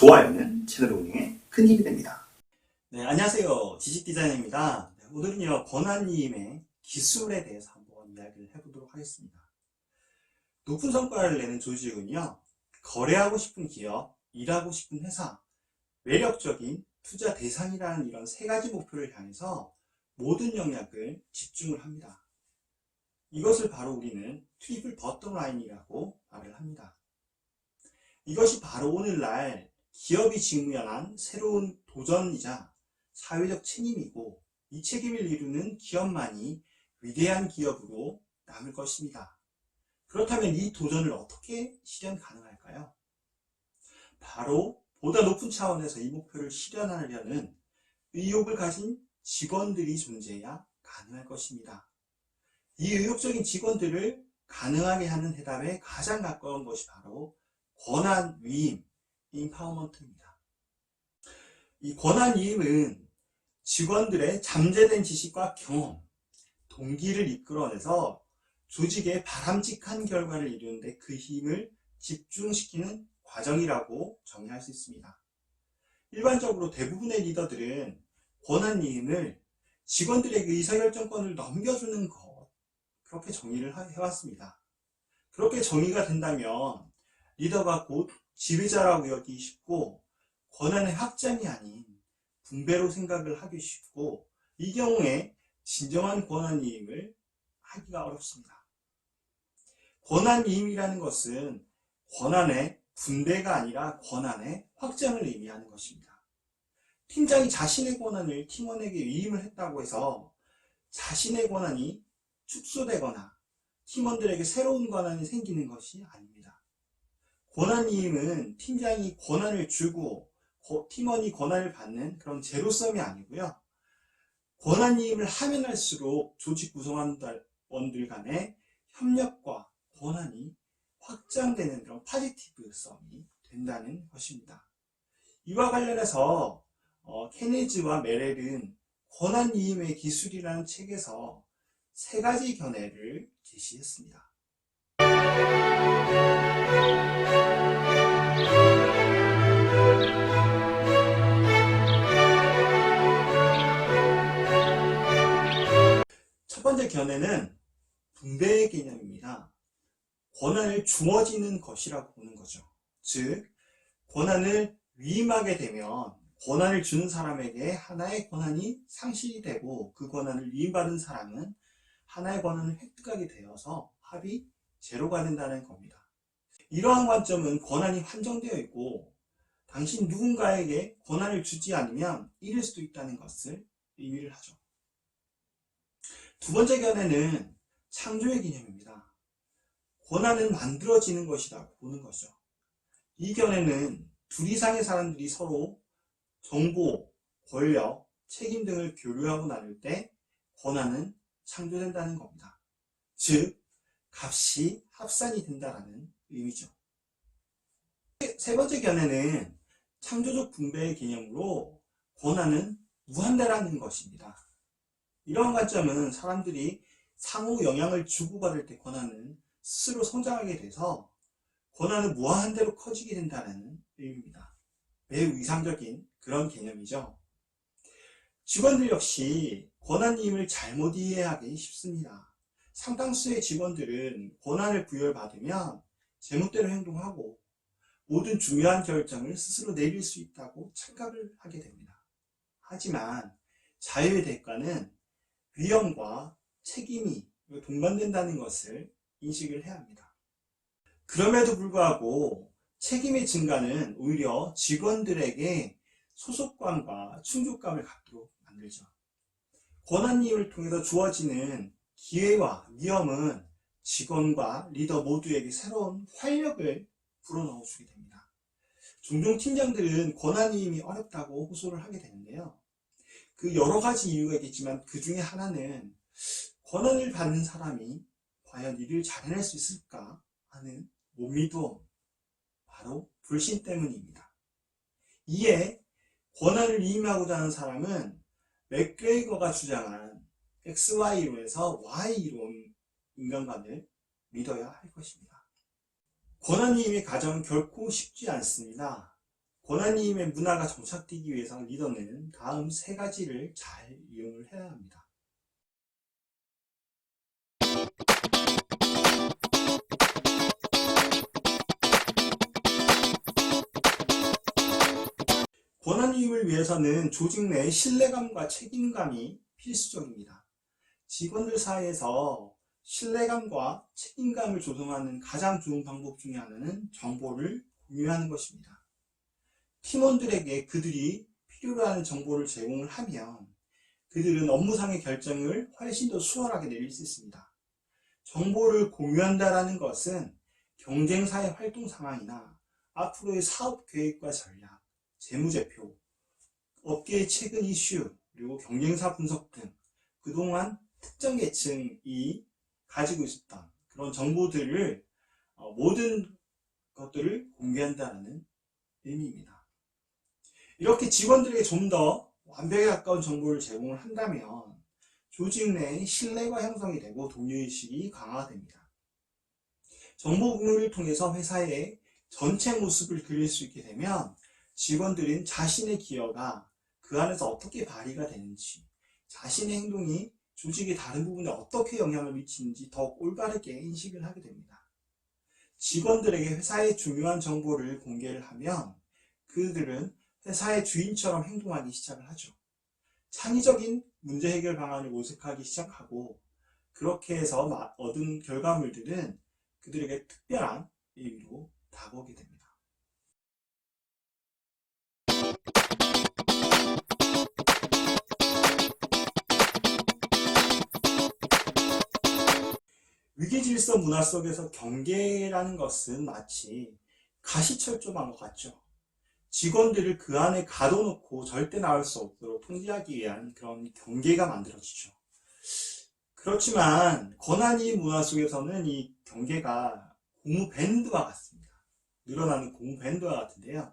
좋아요는 채널 운영에 큰 힘이 됩니다. 네, 안녕하세요. 지식디자이너입니다. 오늘은요, 권한이임의 기술에 대해서 한번 이야기를 해보도록 하겠습니다. 높은 성과를 내는 조직은요, 거래하고 싶은 기업, 일하고 싶은 회사, 매력적인 투자 대상이라는 이런 세 가지 목표를 향해서 모든 영역을 집중을 합니다. 이것을 바로 우리는 트리플 버텀 라인이라고 말을 합니다. 이것이 바로 오늘날 기업이 직면한 새로운 도전이자 사회적 책임이고, 이 책임을 이루는 기업만이 위대한 기업으로 남을 것입니다. 그렇다면 이 도전을 어떻게 실현 가능할까요? 바로 보다 높은 차원에서 이 목표를 실현하려는 의욕을 가진 직원들이 존재해야 가능할 것입니다. 이 의욕적인 직원들을 가능하게 하는 해답에 가장 가까운 것이 바로 권한위임, 임파워먼트입니다. 이 권한위임은 직원들의 잠재된 지식과 경험, 동기를 이끌어내서 조직의 바람직한 결과를 이루는데 그 힘을 집중시키는 과정이라고 정의할 수 있습니다. 일반적으로 대부분의 리더들은 권한위임을 직원들에게 의사결정권을 넘겨주는 것, 그렇게 정의를 해왔습니다. 그렇게 정의가 된다면 리더가 곧 지휘자라고 여기기 쉽고, 권한의 확장이 아닌 분배로 생각을 하기 쉽고, 이 경우에 진정한 권한위임을 하기가 어렵습니다. 권한위임이라는 것은 권한의 분배가 아니라 권한의 확장을 의미하는 것입니다. 팀장이 자신의 권한을 팀원에게 위임을 했다고 해서 자신의 권한이 축소되거나 팀원들에게 새로운 권한이 생기는 것이 아닙니다. 권한위임은 팀장이 권한을 주고 팀원이 권한을 받는 그런 제로섬이 아니고요. 권한위임을 하면 할수록 조직 구성원들 간의 협력과 권한이 확장되는 그런 파지티브성이 된다는 것입니다. 이와 관련해서 케네즈와 메렐은 권한위임의 기술이라는 책에서 세 가지 견해를 제시했습니다. 첫 번째 견해는 분배의 개념입니다. 권한을 주어지는 것이라고 보는 거죠. 즉, 권한을 위임하게 되면 권한을 주는 사람에게 하나의 권한이 상실이 되고, 그 권한을 위임받은 사람은 하나의 권한을 획득하게 되어서 합이 제로가 된다는 겁니다. 이러한 관점은 권한이 한정되어 있고, 당신 누군가에게 권한을 주지 않으면 잃을 수도 있다는 것을 의미를 하죠. 두 번째 견해는 창조의 개념입니다. 권한은 만들어지는 것이라고 보는 것이죠. 이 견해는 둘 이상의 사람들이 서로 정보, 권력, 책임 등을 교류하고 나눌 때 권한은 창조된다는 겁니다. 즉, 값이 합산이 된다는 의미죠. 세 번째 견해는 창조적 분배의 개념으로 권한은 무한대라는 것입니다. 이러한 관점은 사람들이 상호 영향을 주고받을 때 권한은 스스로 성장하게 돼서 권한은 무한대로 커지게 된다는 의미입니다. 매우 이상적인 그런 개념이죠. 직원들 역시 권한위임을 잘못 이해하기 쉽습니다. 상당수의 직원들은 권한을 부여받으면 제멋대로 행동하고 모든 중요한 결정을 스스로 내릴 수 있다고 착각을 하게 됩니다. 하지만 자유의 대가는 위험과 책임이 동반된다는 것을 인식을 해야 합니다. 그럼에도 불구하고 책임의 증가는 오히려 직원들에게 소속감과 충족감을 갖도록 만들죠. 권한위임을 통해서 주어지는 기회와 위험은 직원과 리더 모두에게 새로운 활력을 불어넣어주게 됩니다. 종종 팀장들은 권한위임이 어렵다고 호소를 하게 되는데요. 그 여러 가지 이유가 있겠지만 그 중에 하나는 권한을 받는 사람이 과연 일을 잘 해낼 수 있을까 하는 못미두움, 바로 불신 때문입니다. 이에 권한을 위임하고자 하는 사람은 맥그레이거가 주장한 XY 이론에서 Y 이론 인간관을 믿어야 할 것입니다. 권한위임의 과정은 결코 쉽지 않습니다. 권한위임의 문화가 정착되기 위해서 리더는 다음 세 가지를 잘 이용을 해야 합니다. 권한위임을 위해서는 조직 내 신뢰감과 책임감이 필수적입니다. 직원들 사이에서 신뢰감과 책임감을 조성하는 가장 좋은 방법 중에 하나는 정보를 공유하는 것입니다. 팀원들에게 그들이 필요로 하는 정보를 제공을 하면 그들은 업무상의 결정을 훨씬 더 수월하게 내릴 수 있습니다. 정보를 공유한다는 것은 경쟁사의 활동 상황이나 앞으로의 사업 계획과 전략, 재무제표, 업계의 최근 이슈, 그리고 경쟁사 분석 등 그동안 특정 계층이 가지고 있었던 그런 정보들을 모든 것들을 공개한다는 의미입니다. 이렇게 직원들에게 좀 더 완벽에 가까운 정보를 제공을 한다면 조직 내 신뢰가 형성이 되고 동료의식이 강화됩니다. 정보 공유를 통해서 회사의 전체 모습을 그릴 수 있게 되면 직원들은 자신의 기여가 그 안에서 어떻게 발휘가 되는지, 자신의 행동이 조직의 다른 부분에 어떻게 영향을 미치는지 더 올바르게 인식을 하게 됩니다. 직원들에게 회사의 중요한 정보를 공개를 하면 그들은 회사의 주인처럼 행동하기 시작을 하죠. 창의적인 문제 해결 방안을 모색하기 시작하고 그렇게 해서 얻은 결과물들은 그들에게 특별한 의미로 다가오게 됩니다. 위기질서 문화 속에서 경계라는 것은 마치 가시철조망과 같죠. 직원들을 그 안에 가둬놓고 절대 나올 수 없도록 통제하기 위한 그런 경계가 만들어지죠. 그렇지만 권한위 문화 속에서는 이 경계가 고무 밴드와 같습니다. 늘어나는 고무 밴드와 같은데요.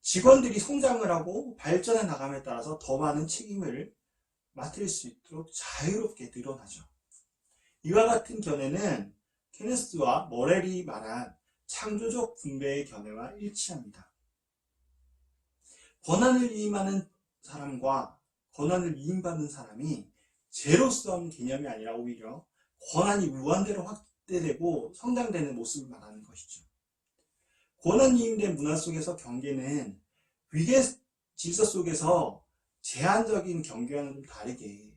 직원들이 성장을 하고 발전해 나감에 따라서 더 많은 책임을 맡을 수 있도록 자유롭게 늘어나죠. 이와 같은 견해는 케네스와 머렐이 말한 창조적 분배의 견해와 일치합니다. 권한을 위임하는 사람과 권한을 위임받는 사람이 제로섬 개념이 아니라 오히려 권한이 무한대로 확대되고 성장되는 모습을 말하는 것이죠. 권한 위임된 문화 속에서 경계는 위계 질서 속에서 제한적인 경계와는 좀 다르게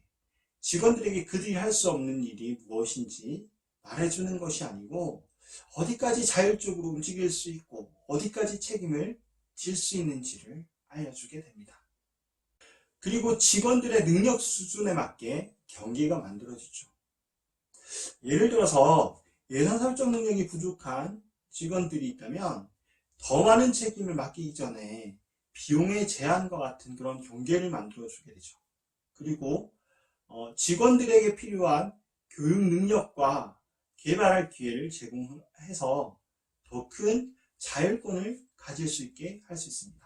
직원들에게 그들이 할 수 없는 일이 무엇인지 말해주는 것이 아니고 어디까지 자율적으로 움직일 수 있고 어디까지 책임을 질 수 있는지를 알려주게 됩니다. 그리고 직원들의 능력 수준에 맞게 경계가 만들어지죠. 예를 들어서 예산 설정 능력이 부족한 직원들이 있다면 더 많은 책임을 맡기기 전에 비용의 제한과 같은 그런 경계를 만들어주게 되죠. 그리고 직원들에게 필요한 교육 능력과 개발할 기회를 제공해서 더 큰 자율권을 가질 수 있게 할 수 있습니다.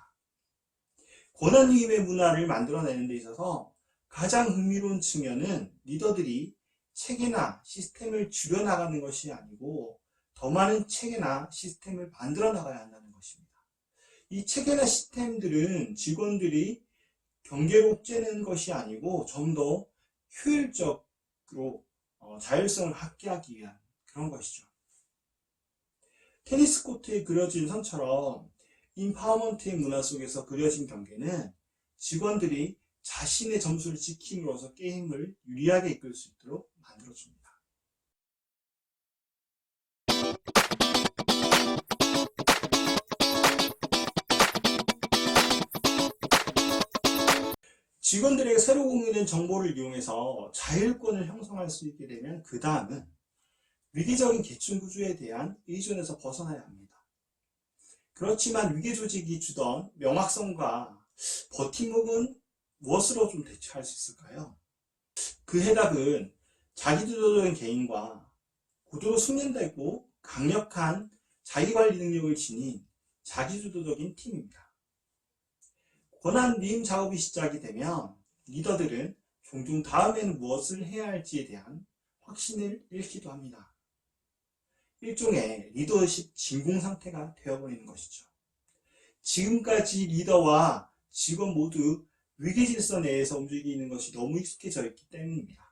권한위임의 문화를 만들어내는 데 있어서 가장 흥미로운 측면은 리더들이 체계나 시스템을 줄여나가는 것이 아니고 더 많은 체계나 시스템을 만들어 나가야 한다는 것입니다. 이 체계나 시스템들은 직원들이 경계로 째는 것이 아니고 좀 더 효율적으로 자율성을 확대하기 위한 그런 것이죠. 테니스 코트에 그려진 선처럼 인파워먼트의 문화 속에서 그려진 경계는 직원들이 자신의 점수를 지킴으로써 게임을 유리하게 이끌 수 있도록 만들어줍니다. 직원들에게 새로 공유된 정보를 이용해서 자율권을 형성할 수 있게 되면 그 다음은 위기적인 계층 구조에 대한 의존에서 벗어나야 합니다. 그렇지만 위계 조직이 주던 명확성과 버팀목은 무엇으로 좀 대체할 수 있을까요? 그 해답은 자기주도적인 개인과 고도로 숙련되고 강력한 자기관리 능력을 지닌 자기주도적인 팀입니다. 권한 위임 작업이 시작이 되면 리더들은 종종 다음에는 무엇을 해야 할지에 대한 확신을 잃기도 합니다. 일종의 리더십 진공 상태가 되어버리는 것이죠. 지금까지 리더와 직원 모두 위계 질서 내에서 움직이는 것이 너무 익숙해져 있기 때문입니다.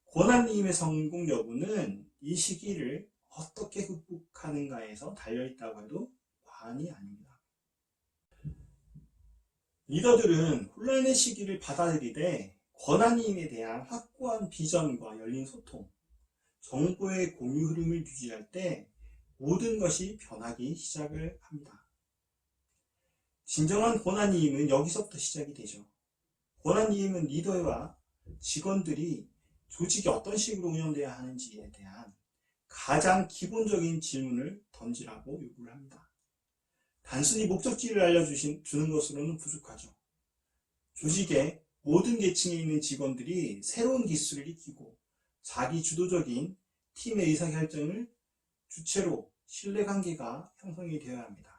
권한이임의 성공 여부는 이 시기를 어떻게 극복하는가에서 달려있다고 해도 과언이 아닙니다. 리더들은 혼란의 시기를 받아들이되 권한이임에 대한 확고한 비전과 열린 소통, 정보의 공유 흐름을 유지할 때 모든 것이 변하기 시작을 합니다. 진정한 권한이임은 여기서부터 시작이 되죠. 권한이임은 리더와 직원들이 조직이 어떤 식으로 운영돼야 하는지에 대한 가장 기본적인 질문을 던지라고 요구를 합니다. 단순히 목적지를 알려주는 것으로는 부족하죠. 조직의 모든 계층에 있는 직원들이 새로운 기술을 익히고 자기 주도적인 팀의 의사결정을 주체로 신뢰관계가 형성이 되어야 합니다.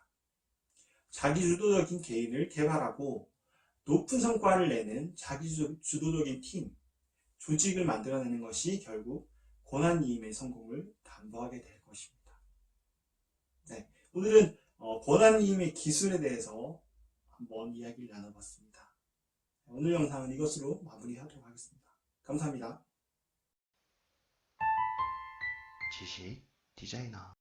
자기 주도적인 개인을 개발하고 높은 성과를 내는 자기 주도적인 팀, 조직을 만들어내는 것이 결국 권한이임의 성공을 담보하게 될 것입니다. 네, 오늘은 권한이임의 기술에 대해서 한번 이야기를 나눠봤습니다. 오늘 영상은 이것으로 마무리하도록 하겠습니다. 감사합니다. 지식 디자이너